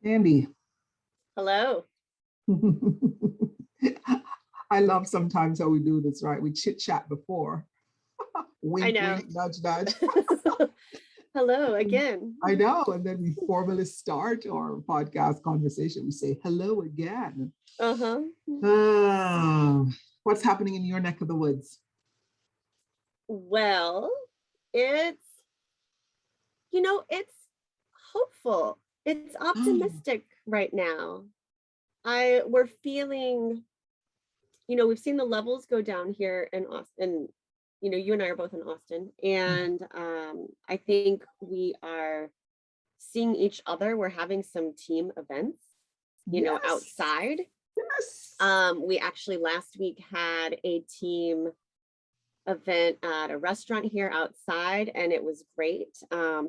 Mandy. Hello. I love sometimes how we do this, right? We chit chat before. I Wink, know. wink, nudge, nudge. Hello again. I know. And then we formally start our podcast conversation. We say hello again. Uh-huh. Ah, what's happening in your neck of the woods? Well, it's, it's hopeful. It's Oh, optimistic right now. We're feeling, we've seen the levels go down here in Austin. You and I are both in Austin, and I think we are seeing each other. We're having some team events, yes, outside. yes. We actually last week had a team event at a restaurant here outside, and it was great.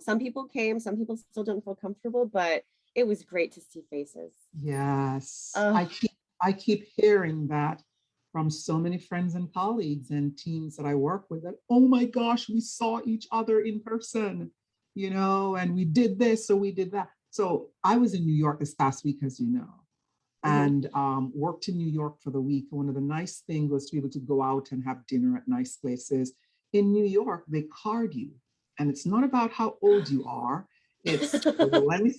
Some people came, some people still didn't feel comfortable, but it was great to see faces. Yes, Uh, I keep hearing that from so many friends and colleagues and teams that I work with that, oh my gosh, we saw each other in person, and we did this, so we did that. So I was in New York this past week, as you know, mhm. and worked in New York for the week. One of the nice things was to be able to go out and have dinner at nice places. In New York, they card you, and it's not about how old you are. It's let me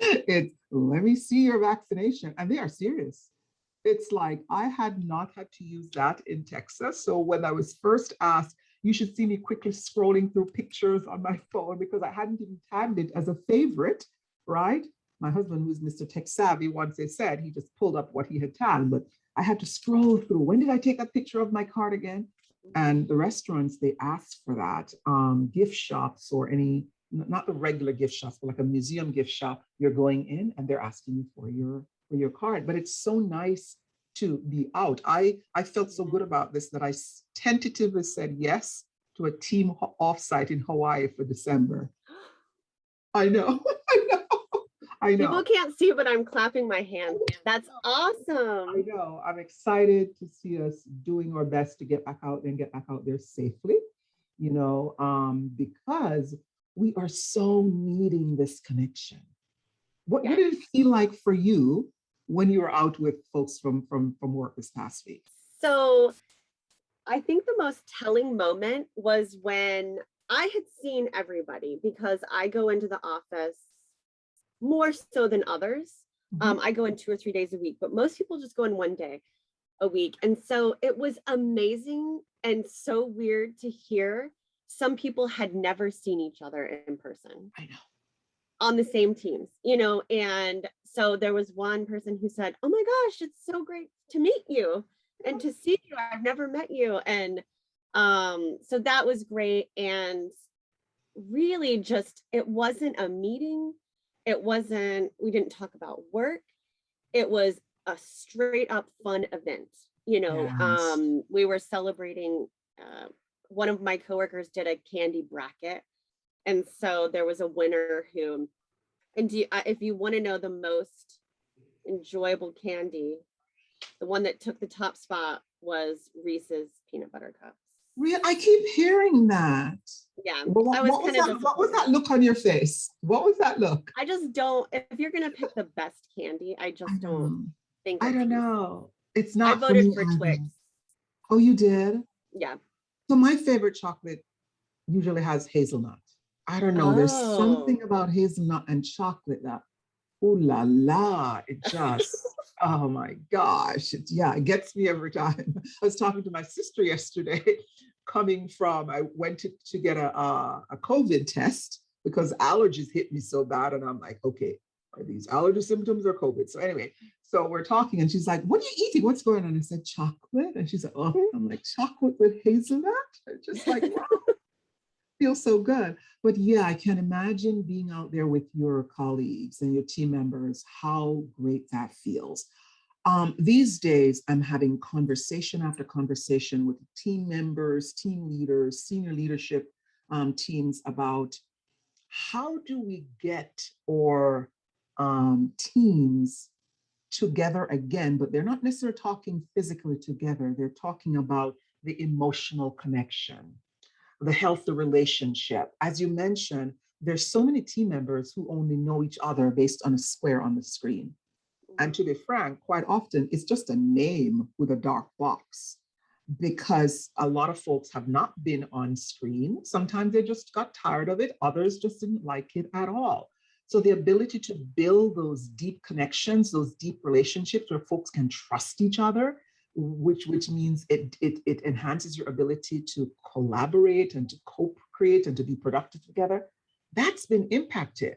it's let me see your vaccination. And they are serious. It's like I had not had to use that in Texas. So when I was first asked, you should see me quickly scrolling through pictures on my phone because I hadn't even tagged it as a favorite, right? My husband, who's Mr. Tech Savvy, once they said he just pulled up what he had tagged, but I had to scroll through. When did I take a picture of my card again? And the restaurants, they ask for that. Gift shops or any, not the regular gift shops, but like a museum gift shop, you're going in and they're asking you for your card. But it's so nice to be out. I felt so good about this that I tentatively said yes to a team offsite in Hawaii for December. I know, I know, I People know. can't see, but I'm clapping my hands. That's I awesome. know. I'm excited to see us doing our best to get back out and get back out there safely, because we are so needing this connection. What Yeah. did it feel like for you when you were out with folks from work this past week? So I think the most telling moment was when I had seen everybody because I go into the office more so than others. Mhm. I go in 2 or 3 days a week, but most people just go in one day a week. And so it was amazing and so weird to hear some people had never seen each other in person I know. on the same teams, and so there was one person who said, "Oh my gosh, it's so great to meet you and to see you. I've never met you." And so that was great. And really just it wasn't a meeting. We didn't talk about work. It was a straight up fun event. Yes. We were celebrating. One of my coworkers did a candy bracket, and so there was a winner who. And if you want to know the most enjoyable candy, the one that took the top spot was Reese's peanut butter cups. Real, I keep hearing that. Yeah, But I what, was what was kind of that? What was disappointed. that look on your face? What was that look? I just don't. If you're gonna pick the best candy, I I just don't know. think I it's don't Reese's. know. It's I not for voted me for either. Twix. Oh, you did? Yeah. So my favorite chocolate usually has hazelnut. I don't know. There's Oh. something about hazelnut and chocolate that, ooh la la, it just, oh my gosh. Yeah, it gets me every time. I was talking to my sister yesterday, I went to get a COVID test because allergies hit me so bad. And I'm like, okay, are these allergy symptoms or COVID? So anyway, so we're talking and she's like, what are you eating? What's going on? I said, chocolate. And she's like, oh, I'm like, chocolate with hazelnut? Just like, wow, feels so good. But yeah, I can imagine being out there with your colleagues and your team members, how great that feels. These days, I'm having conversation after conversation with team members, team leaders, senior leadership teams about how do we get our teams together again, but they're not necessarily talking physically together. They're talking about the emotional connection, the healthy relationship. As you mentioned, there's so many team members who only know each other based on a square on the screen. And to be frank, quite often it's just a name with a dark box because a lot of folks have not been on screen. Sometimes they just got tired of it. Others just didn't like it at all. So the ability to build those deep connections, those deep relationships where folks can trust each other, which means it enhances your ability to collaborate and to co-create and to be productive together, that's been impacted.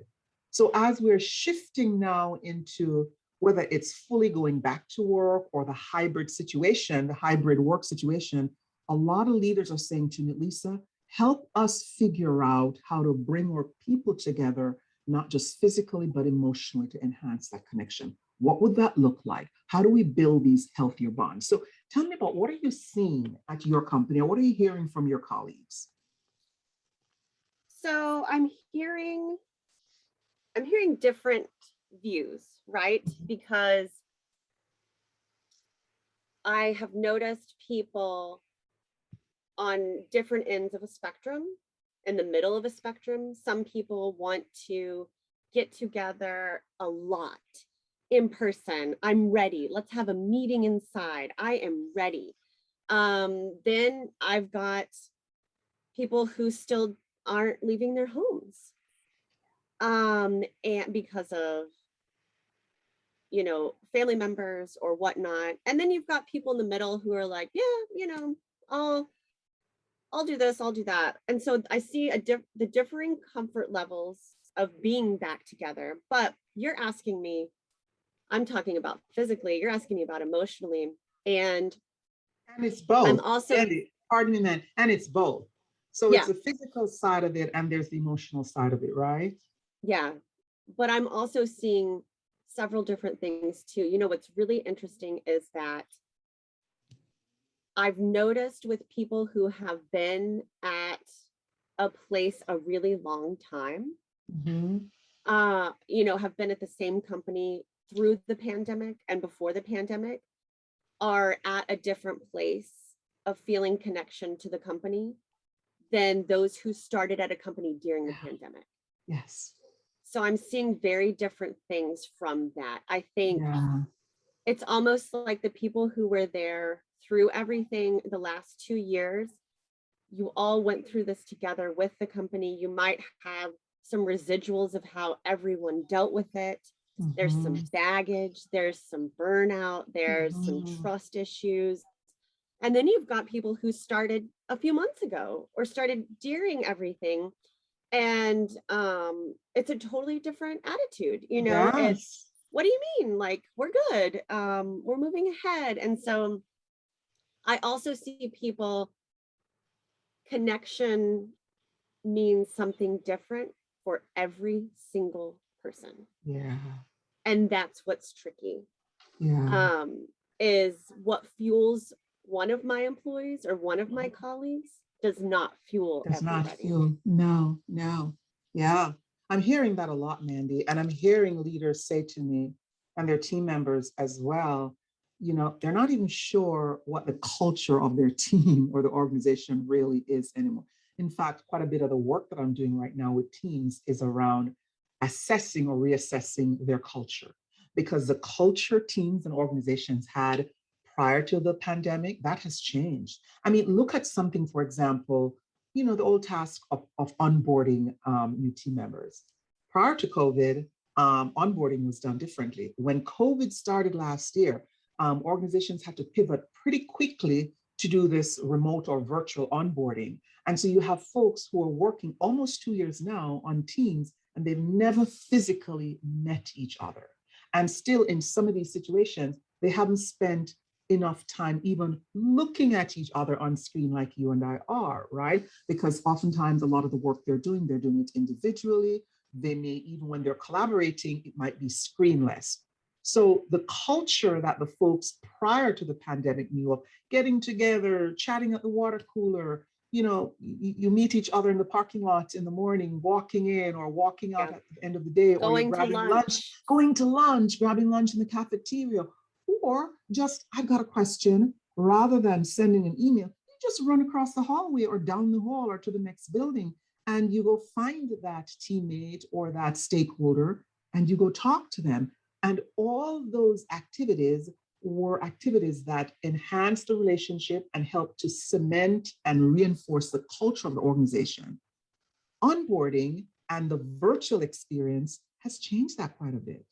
So as we're shifting now into whether it's fully going back to work or the hybrid situation, the hybrid work situation, a lot of leaders are saying to me, Lisa, help us figure out how to bring more people together, not just physically, but emotionally to enhance that connection. What would that look like? How do we build these healthier bonds? So tell me about what are you seeing at your company, or what are you hearing from your colleagues? So I'm hearing different views, right? Because I have noticed people on different ends of a spectrum, in the middle of a spectrum. Some people want to get together a lot in person. I'm ready. Let's have a meeting inside. I am ready. Then I've got people who still aren't leaving their homes. And because of, family members or whatnot. And then you've got people in the middle who are like, yeah, I'll do this, I'll do that. And so I see the differing comfort levels of being back together. But you're asking me, I'm talking about physically, you're asking me about emotionally. And it's both. I'm also, Pardon me, man. And it's both. So yeah, it's the physical side of it and there's the emotional side of it, right? yeah. But I'm also seeing several different things too. What's really interesting is that I've noticed with people who have been at a place a really long time, have been at the same company through the pandemic and before the pandemic, are at a different place of feeling connection to the company than those who started at a company during the pandemic. Yes. So I'm seeing very different things from that. I think Yeah. it's almost like the people who were there through everything the last 2 years, you all went through this together with the company. You might have some residuals of how everyone dealt with it. There's some baggage, there's some burnout, there's some trust issues. And then you've got people who started a few months ago or started during everything. And it's a totally different attitude. Yes. It's, what do you mean? Like, we're good. We're moving ahead. And so I also see people, connection means something different for every single person. Yeah. And that's what's tricky. Yeah. Is what fuels one of my employees or one of my colleagues does not fuel everybody. Not fuel. No. Yeah. I'm hearing that a lot, Mandy. And I'm hearing leaders say to me, and their team members as well, they're not even sure what the culture of their team or the organization really is anymore. In fact, quite a bit of the work that I'm doing right now with teams is around assessing or reassessing their culture, because the culture teams and organizations had prior to the pandemic, that has changed. I mean, look at something, for example, the old task of onboarding new team members. Prior to COVID, onboarding was done differently. When COVID started last year, organizations had to pivot pretty quickly to do this remote or virtual onboarding. And so you have folks who are working almost 2 years now on teams, and they've never physically met each other. And still, in some of these situations, they haven't spent enough time even looking at each other on screen like you and I are, right? Because oftentimes a lot of the work they're doing it individually. They may, even when they're collaborating, it might be screenless. So the culture that the folks prior to the pandemic knew of, getting together, chatting at the water cooler, you meet each other in the parking lot in the morning, walking in or walking out at the end of the day, or you're grabbing lunch, going to lunch, grabbing lunch in the cafeteria, or just, I've got a question, rather than sending an email, you just run across the hallway or down the hall or to the next building and you go find that teammate or that stakeholder and you go talk to them. And all those activities were activities that enhance the relationship and help to cement and reinforce the culture of the organization. Onboarding and the virtual experience has changed that quite a bit,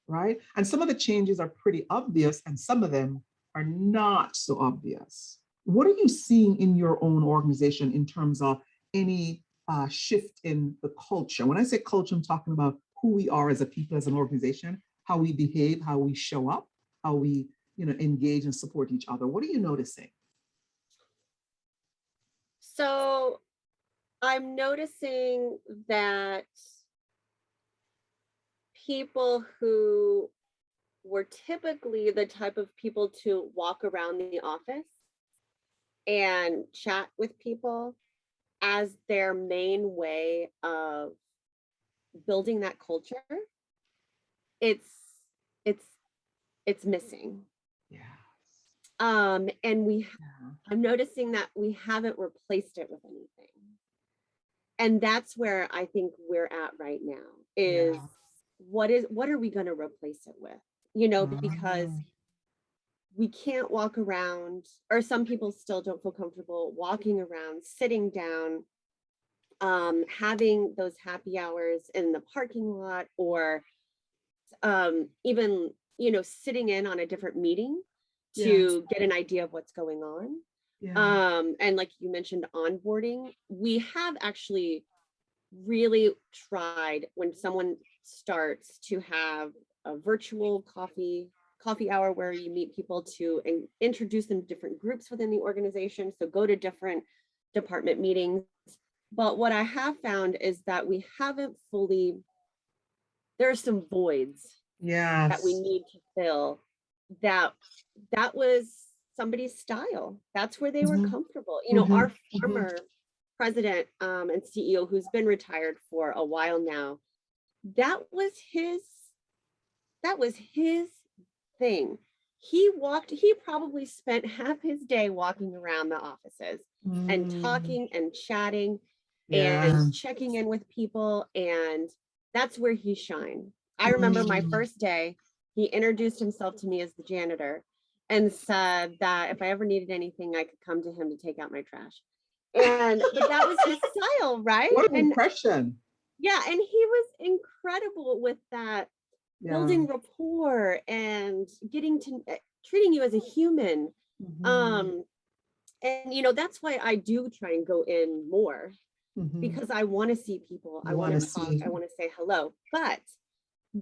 right? And some of the changes are pretty obvious and some of them are not so obvious. What are you seeing in your own organization in terms of any shift in the culture? When I say culture, I'm talking about who we are as a people, as an organization, how we behave, how we show up, how we, engage and support each other. What are you noticing? So I'm noticing that people who were typically the type of people to walk around the office and chat with people as their main way of building that culture, it's it's it's missing. Yeah. And I'm noticing that we haven't replaced it with anything. And that's where I think we're at right now is what are we going to replace it with? Because we can't walk around, or some people still don't feel comfortable walking around, sitting down, having those happy hours in the parking lot, or even, sitting in on a different meeting to get an idea of what's going on. And like you mentioned, onboarding, we have actually really tried when someone starts to have a virtual coffee hour where you meet people to introduce them to different groups within the organization. So go to different department meetings. But what I have found is that we haven't fully, there are some voids that we need to fill. That was somebody's style. That's where they were comfortable. Our former president and CEO, who's been retired for a while now, that was his thing. He probably spent half his day walking around the offices and talking and chatting and checking in with people, and that's where he shined. I remember my first day, he introduced himself to me as the janitor and said that if I ever needed anything, I could come to him to take out my trash. And but that was his style, right? What an impression. Yeah, and he was incredible with that, building rapport and getting to treating you as a human. And that's why I do try and go in more, because I want to see people, I want to talk, I want to say hello, but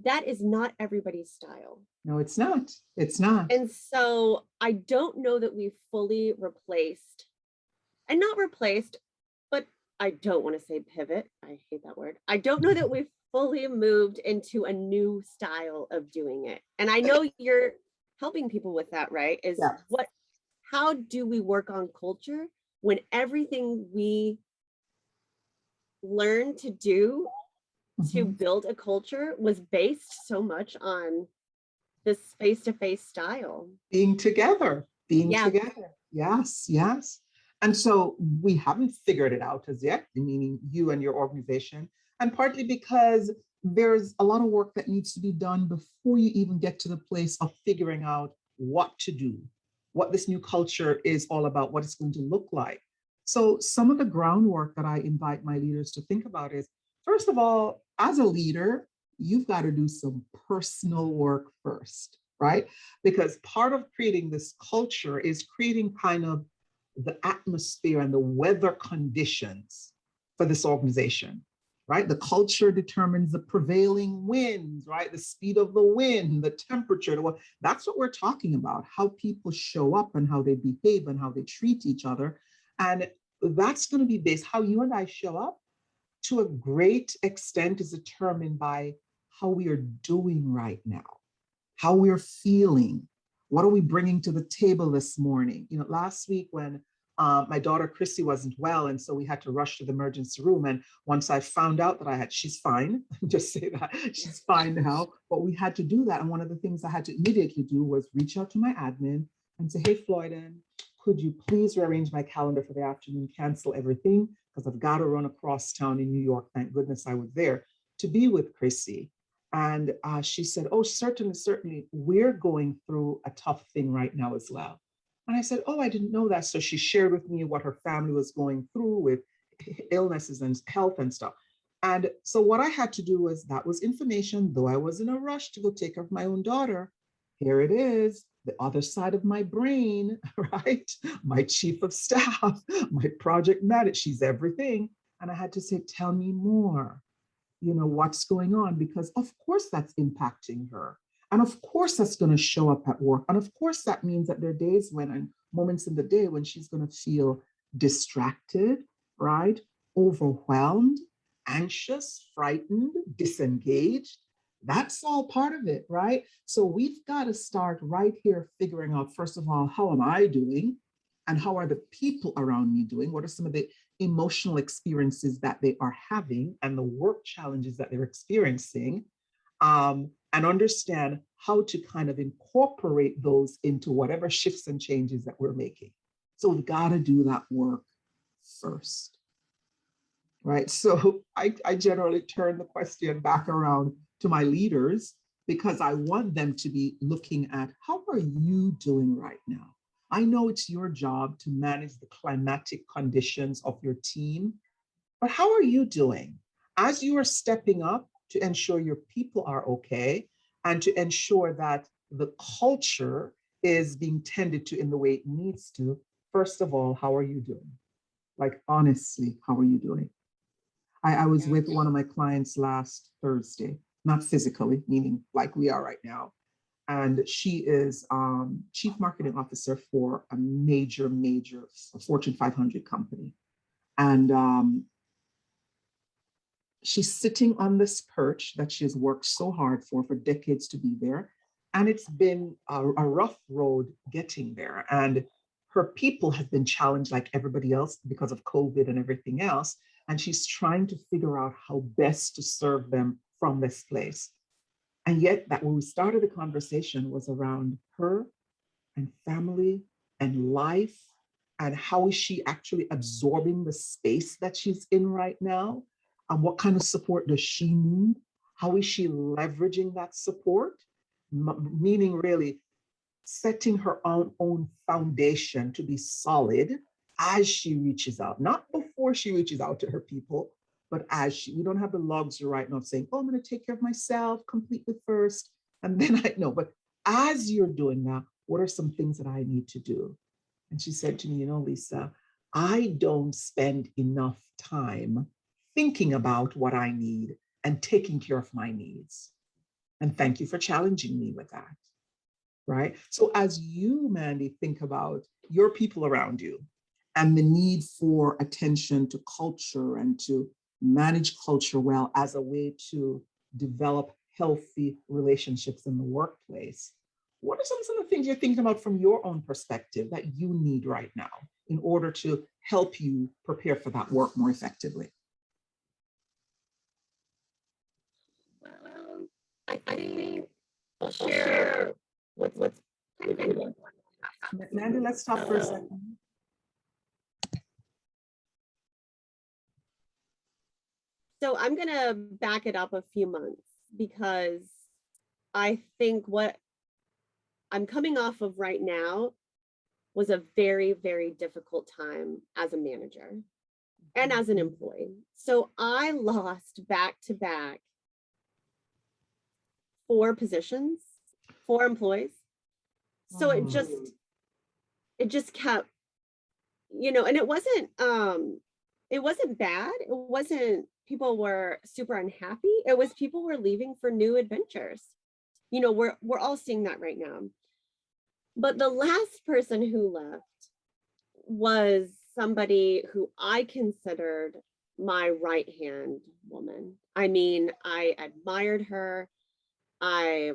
that is not everybody's style. No, it's not. It's not. And so I don't know that we've fully replaced, and not replaced, but I don't want to say pivot. I hate that word. I don't know that we've fully moved into a new style of doing it. And I know you're helping people with that, right? Is how do we work on culture when everything we learned to do to build a culture was based so much on this face-to-face style? Being together. Yes. And so we haven't figured it out as yet, meaning you and your organization, and partly because there's a lot of work that needs to be done before you even get to the place of figuring out what to do, what this new culture is all about, what it's going to look like. So some of the groundwork that I invite my leaders to think about is, first of all, as a leader, you've got to do some personal work first, right? Because part of creating this culture is creating kind of the atmosphere and the weather conditions for this organization, right? The culture determines the prevailing winds, right? The speed of the wind, the temperature, that's what we're talking about, how people show up and how they behave and how they treat each other. And that's going to be based, how you and I show up to a great extent is determined by how we are doing right now, how we're feeling. What are we bringing to the table this morning? Last week when my daughter Chrissy wasn't well, and so we had to rush to the emergency room. And once I found out that she's fine, just say that, she's fine now, but we had to do that. And one of the things I had to immediately do was reach out to my admin and say, hey, Floyden, could you please rearrange my calendar for the afternoon, cancel everything, because I've got to run across town in New York. Thank goodness I was there to be with Chrissy. And she said, oh, certainly, certainly, we're going through a tough thing right now as well. And I said, oh, I didn't know that. So she shared with me what her family was going through with illnesses and health and stuff. And so what I had to do was, that was information, though I was in a rush to go take care of my own daughter. Here it is, the other side of my brain, right? My chief of staff, my project manager, she's everything. And I had to say, tell me more, what's going on? Because of course that's impacting her. And of course that's going to show up at work. And of course that means that there are days when, and moments in the day when she's going to feel distracted, right? Overwhelmed, anxious, frightened, disengaged. That's all part of it, right? So we've got to start right here figuring out, first of all, how am I doing? And how are the people around me doing? What are some of the emotional experiences that they are having and the work challenges that they're experiencing? And understand how to kind of incorporate those into whatever shifts and changes that we're making. So we've got to do that work first, right? So I generally turn the question back around to my leaders, because I want them to be looking at, how are you doing right now? I know it's your job to manage the climatic conditions of your team, but how are you doing? As you are stepping up to ensure your people are okay and to ensure that the culture is being tended to in the way it needs to, first of all, how are you doing? Like, honestly, how are you doing? I was with one of my clients last Thursday, not physically, meaning like we are right now. And she is chief marketing officer for a major Fortune 500 company. And she's sitting on this perch that she has worked so hard for decades to be there. And it's been a rough road getting there. And her people have been challenged like everybody else because of COVID and everything else. And she's trying to figure out how best to serve them from this place. And yet that when we started the conversation was around her and family and life, and how is she actually absorbing the space that she's in right now? And what kind of support does she need? How is she leveraging that support? Meaning really setting her own foundation to be solid as she reaches out, not before she reaches out to her people, but as we don't have the luxury right now of saying, oh, I'm going to take care of myself completely first. And then I know, but as you're doing that, what are some things that I need to do? And she said to me, Lisa, I don't spend enough time thinking about what I need and taking care of my needs. And thank you for challenging me with that. Right? So as you, Mandy, think about your people around you and the need for attention to culture and to manage culture well as a way to develop healthy relationships in the workplace, what are some of the things you're thinking about from your own perspective that you need right now in order to help you prepare for that work more effectively? Well, I think I'll share what's kind of been going on. Mandy, let's stop for a second. So I'm going to back it up a few months, because I think what I'm coming off of right now was a very, very difficult time as a manager and as an employee. So I lost back to back 4 positions, 4 employees. So it just kept, and it wasn't bad. It wasn't people were super unhappy. It was people were leaving for new adventures. We're all seeing that right now. But the last person who left was somebody who I considered my right-hand woman. I mean, I admired her. I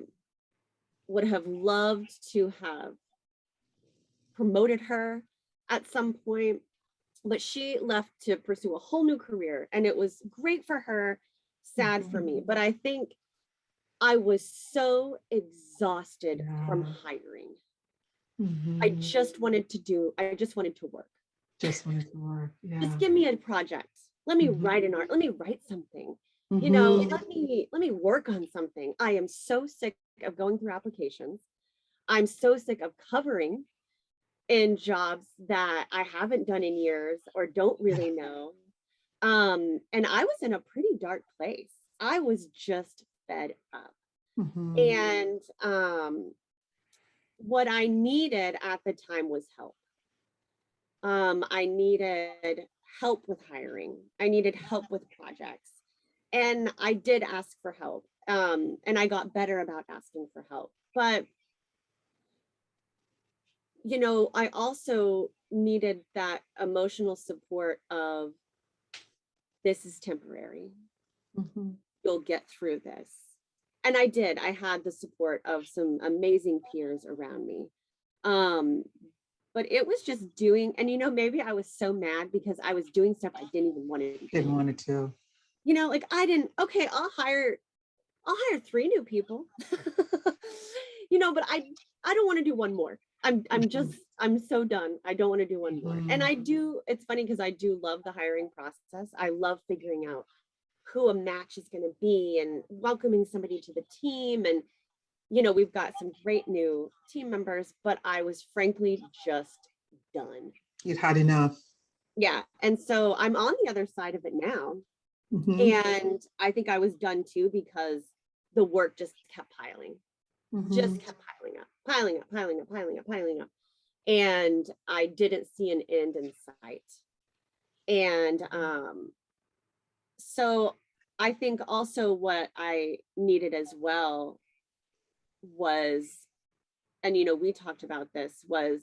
would have loved to have promoted her at some point, but she left to pursue a whole new career, and it was great for her, sad for me. But I think I was so exhausted from hiring. I Mhm. just wanted to work. Just wanted to work. Just Yeah. give me a project. Let me Mhm. write an art. Let me write something. Mhm. Let me work on something. I am so sick of going through applications. I'm so sick of covering in jobs that I haven't done in years or don't Yeah. really know. And I was in a pretty dark place. I was just fed up. Mhm. And what I needed at the time was help. I needed help with hiring. I needed help with projects. And I did ask for help. And I got better about asking for help. But, I also needed that emotional support of this is temporary. Mhm. You'll get through this. And I did. I had the support of some amazing peers around me. Um, but it was just doing, and maybe I was so mad because I was doing stuff I didn't even want to be Didn't doing. want it to. Like I didn't, okay, I'll hire 3 new people. But I don't want to do one more. I'm so done. I don't want to do one more. And Mhm. I do, it's funny because I do love the hiring process. I love figuring out who a match is going to be and welcoming somebody to the team. And, we've got some great new team members, but I was frankly just done. You'd had enough. Yeah. And so I'm on the other side of it now. Mhm. And I think I was done too because the work just Mhm. kept piling up, piling up, piling up, piling up, piling up. And I didn't see an end in sight. And so I think also what I needed as well was, and we talked about this, was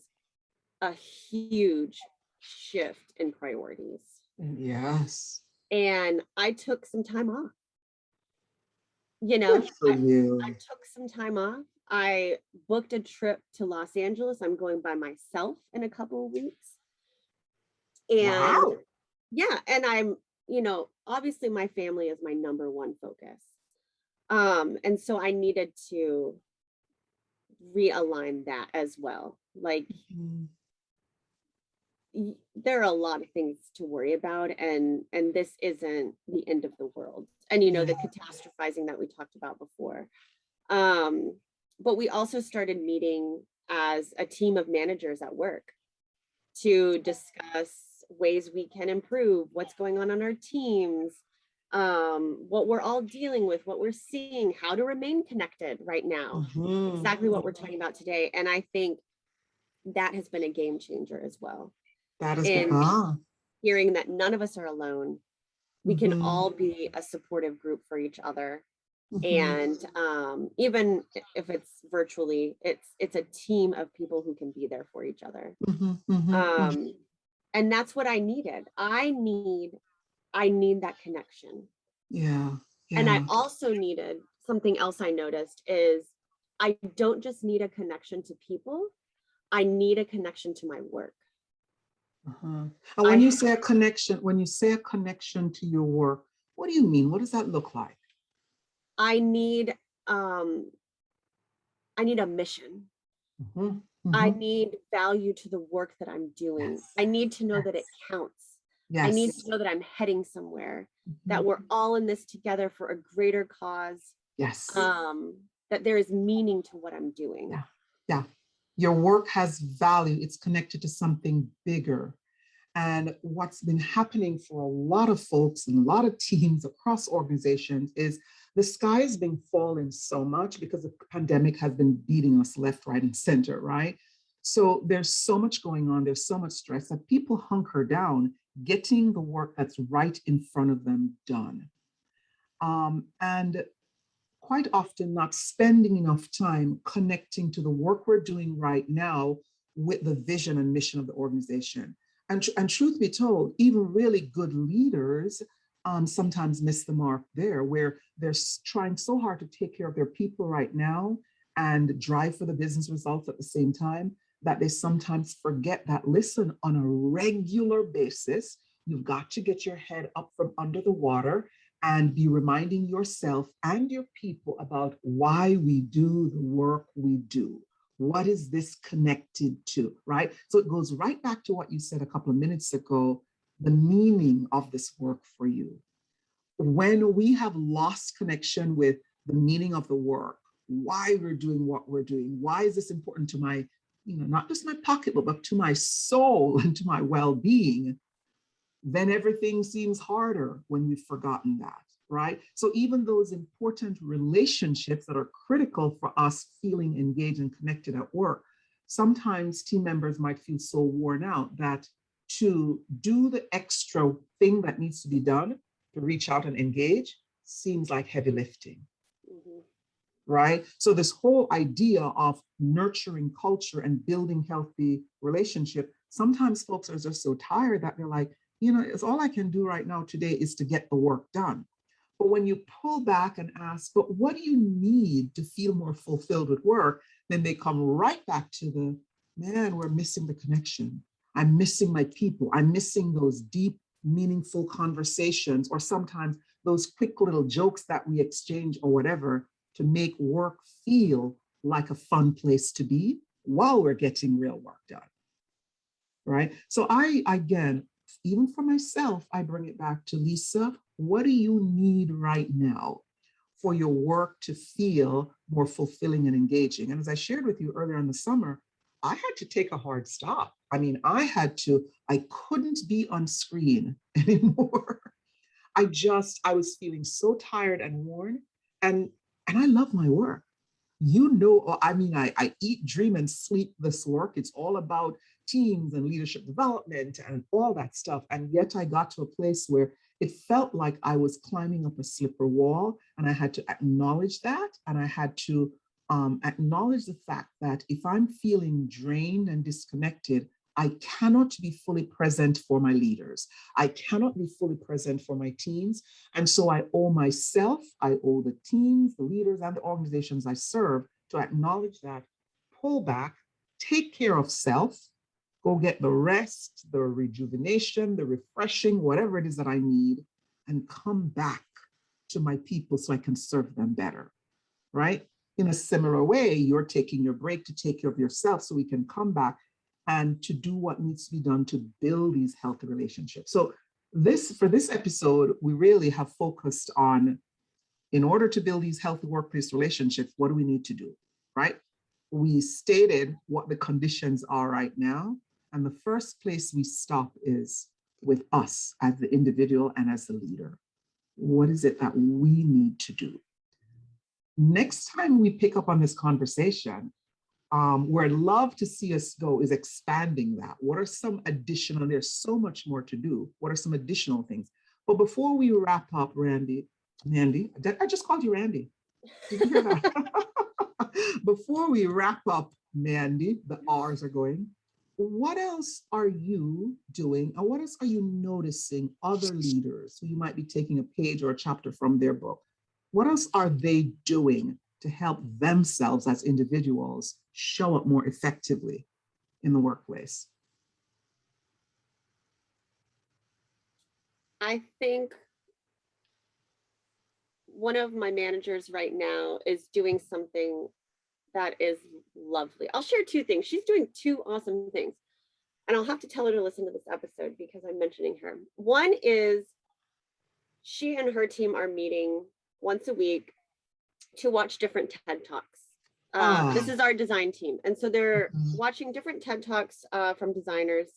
a huge shift in priorities. Yes. And I took some time off. Good for I you. took some time off. I booked a trip to Los Angeles. I'm going by myself in a couple of weeks. And Wow. yeah, and obviously my family is my number one focus. And so I needed to realign that as well. Like Mhm. there are a lot of things to worry about, and this isn't the end of the world. And Yeah. the catastrophizing that we talked about before. Um, but we also started meeting as a team of managers at work to discuss ways we can improve, what's going on our teams, what we're all dealing with, what we're seeing, how to remain connected right now. Mhm. Exactly what we're talking about today. And I think that has been a game changer as well. That has been In ah. hearing that none of us are alone, we can Mhm. all be a supportive group for each other. Mhm. And even if it's virtually, it's a team of people who can be there for each other. Mhm. Mhm. Mhm. um and that's what I needed. I need that connection. Yeah. And I Yeah. also needed something else. I noticed is I don't just need a connection to people, I need a connection to my work. Uh-huh. And i when you say a connection, when you say a connection to your work, what do you mean? What does that look like? i need um I need a mission. Mhm. I Mhm. need value to the work that I'm doing. Yes. I need to know that it Yes. counts. I need Yes. to know that I'm heading somewhere, that Mhm. we're all in this together for a greater cause, Yes. um, that there is meaning to what I'm doing. Yeah. Yeah. Your work has value. It's connected to something bigger. And what's been happening for a lot of folks and a lot of teams across organizations is the sky has been falling so much because the pandemic has been beating us left, right, and center, right? So there's so much going on, there's so much stress that people hunker down getting the work that's right in front of them done. And quite often not spending enough time connecting to the work we're doing right now with the vision and mission of the organization. And truth be told, even really good leaders sometimes miss the mark there, where they're trying so hard to take care of their people right now and drive for the business results at the same time that they sometimes forget that, listen, on a regular basis, you've got to get your head up from under the water and be reminding yourself and your people about why we do the work we do. What is this connected to, right? So it goes right back to what you said a couple of minutes ago, the meaning of this work for you. When we have lost connection with the meaning of the work, why we're doing what we're doing, why is this important to my, not just my pocketbook, but to my soul and to my well-being, then everything seems harder when we've forgotten that, right? So even those important relationships that are critical for us feeling engaged and connected at work, sometimes team members might feel so worn out that to do the extra thing that needs to be done to reach out and engage seems like heavy lifting. Mm-hmm. Right? So this whole idea of nurturing culture and building healthy relationship, sometimes folks are just so tired that they're like, it's all I can do right now today is to get the work done. But when you pull back and ask, but what do you need to feel more fulfilled with work? Then they come right back to we're missing the connection. I'm missing my people. I'm missing those deep, meaningful conversations, or sometimes those quick little jokes that we exchange or whatever to make work feel like a fun place to be while we're getting real work done. Right? So again, even for myself, I bring it back to Lisa, what do you need right now for your work to feel more fulfilling and engaging? And as I shared with you earlier in the summer, I had to take a hard stop. I mean, I couldn't be on screen anymore. I was feeling so tired and worn, and I love my work. I eat, dream, and sleep this work. It's all about teams and leadership development and all that stuff. And yet I got to a place where it felt like I was climbing up a slippery wall, and I had to acknowledge that. And I had to acknowledge the fact that if I'm feeling drained and disconnected, I cannot be fully present for my leaders. I cannot be fully present for my teams. And so I owe myself, I owe the teams, the leaders, and the organizations I serve to acknowledge that, pull back, take care of self, go get the rest, the rejuvenation, the refreshing, whatever it is that I need, and come back to my people so I can serve them better, right? In a similar way, you're taking your break to take care of yourself so we can come back and to do what needs to be done to build these healthy relationships. So for this episode, we really have focused on, in order to build these healthy workplace relationships, what do we need to do, right? We stated what the conditions are right now. And the first place we stop is with us as the individual and as the leader. What is it that we need to do? Next time we pick up on this conversation, where I'd love to see us go is expanding that. What are some additional, there's so much more to do. What are some additional things? But before we wrap up, Mandy, I just called you Randy. Did you hear that? Before we wrap up, Mandy, the R's are going. What else are you doing? And what else are you noticing other leaders who you might be taking a page or a chapter from their book? What else are they doing to help themselves as individuals show up more effectively in the workplace? I think one of my managers right now is doing something that is lovely. I'll share two things. She's doing two awesome things, and I'll have to tell her to listen to this episode because I'm mentioning her. One is she and her team are meeting once a week to watch different TED Talks. This is our design team. And so they're watching different TED Talks from designers,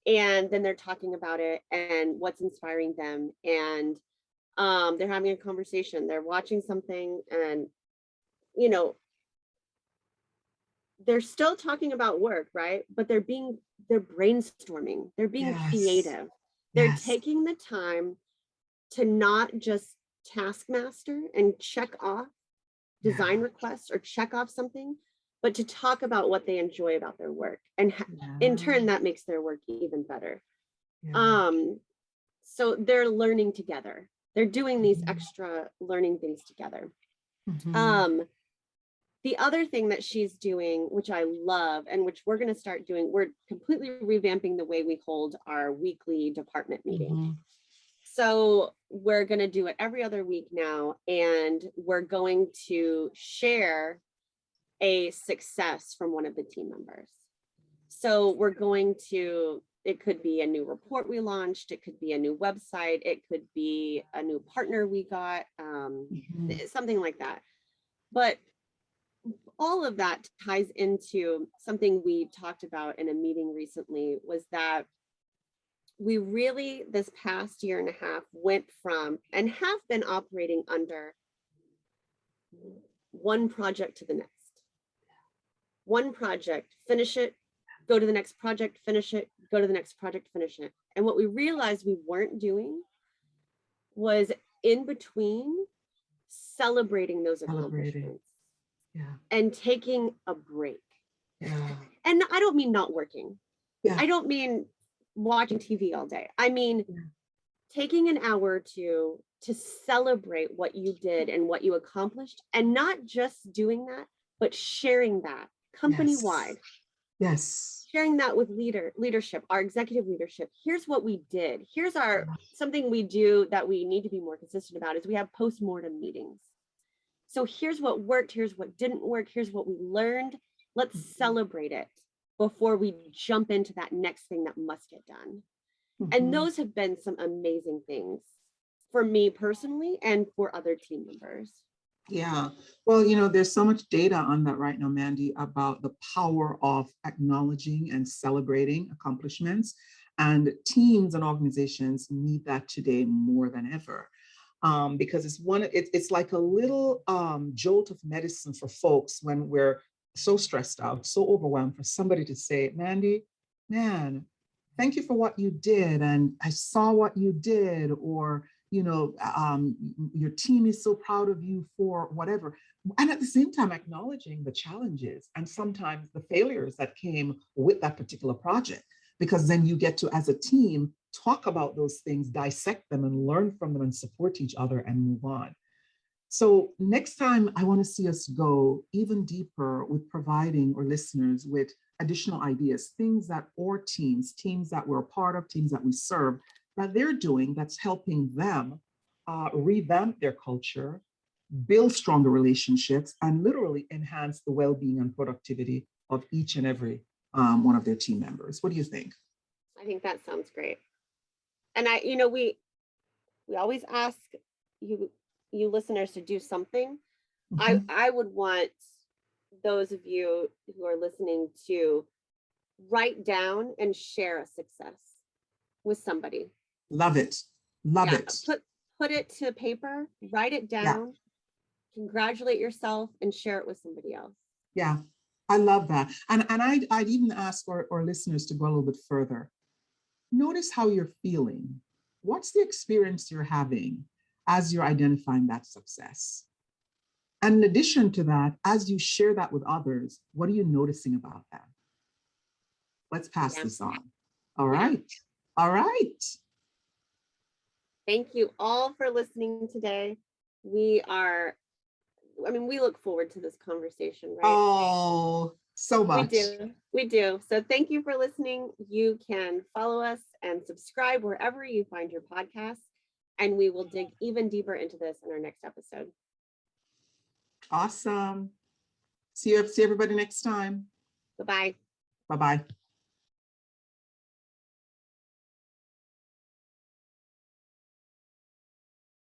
and then they're talking about it and what's inspiring them. And they're having a conversation. They're watching something, and, they're still talking about work, right? But they're brainstorming. They're being creative. They're taking the time to not just taskmaster and check off design requests or check off something, but to talk about what they enjoy about their work. And in turn, that makes their work even better. So they're learning together. They're doing these extra learning things together. The other thing that she's doing, which I love, and which we're going to start doing, we're completely revamping the way we hold our weekly department meeting. So we're going to do it every other week now, and we're going to share a success from one of the team members. So we're going to, it could be a new report we launched, it could be a new website, it could be a new partner we got, something like that. But all of that ties into something we talked about in a meeting recently, was that we really, this past year and a half, went from and have been operating under one project to the next. One project, finish it, go to the next project, finish it, go to the next project, finish it. And what we realized we weren't doing was in between celebrating those accomplishments and taking a break. And I don't mean not working. I don't mean watching TV all day. I mean, taking an hour or two to celebrate what you did and what you accomplished, and not just doing that, but sharing that company-wide. Yes. Sharing that with leadership, our executive leadership. Here's what we did. Here's our something we do that we need to be more consistent about is we have post-mortem meetings. So here's what worked, here's what didn't work, here's what we learned. Let's celebrate it before we jump into that next thing that must get done. And those have been some amazing things for me personally and for other team members. Yeah. Well, you know, there's so much data on that right now, Mandy, about the power of acknowledging and celebrating accomplishments. And teams and organizations need that today more than ever. Because it's like a little jolt of medicine for folks when we're so stressed out, so overwhelmed, for somebody to say, Mandy, man, thank you for what you did. And I saw what you did, or, you know, your team is so proud of you for whatever. And at the same time, acknowledging the challenges and sometimes the failures that came with that particular project, because then you get to, as a team, talk about those things, dissect them and learn from them and support each other and move on. So next time, I want to see us go even deeper with providing our listeners with additional ideas, things that our teams that we're a part of, teams that we serve, that they're doing that's helping them revamp their culture, build stronger relationships, and literally enhance the well-being and productivity of each and every one of their team members. What do you think? I think that sounds great. And we always ask you listeners to do something. I would want those of you who are listening to write down and share a success with somebody. Love it. Love it. Put it to paper, write it down, congratulate yourself, and share it with somebody else. Yeah, I love that. And I'd even ask our listeners to go a little bit further. Notice how you're feeling. What's the experience you're having as you're identifying that success? And in addition to that, as you share that with others, what are you noticing about them? Let's pass this on. All right. All right. Thank you all for listening today. We look forward to this conversation, right? Oh, so much. We do. So thank you for listening. You can follow us and subscribe wherever you find your podcasts, and we will dig even deeper into this in our next episode. Awesome. See everybody next time. Bye-bye. Bye-bye.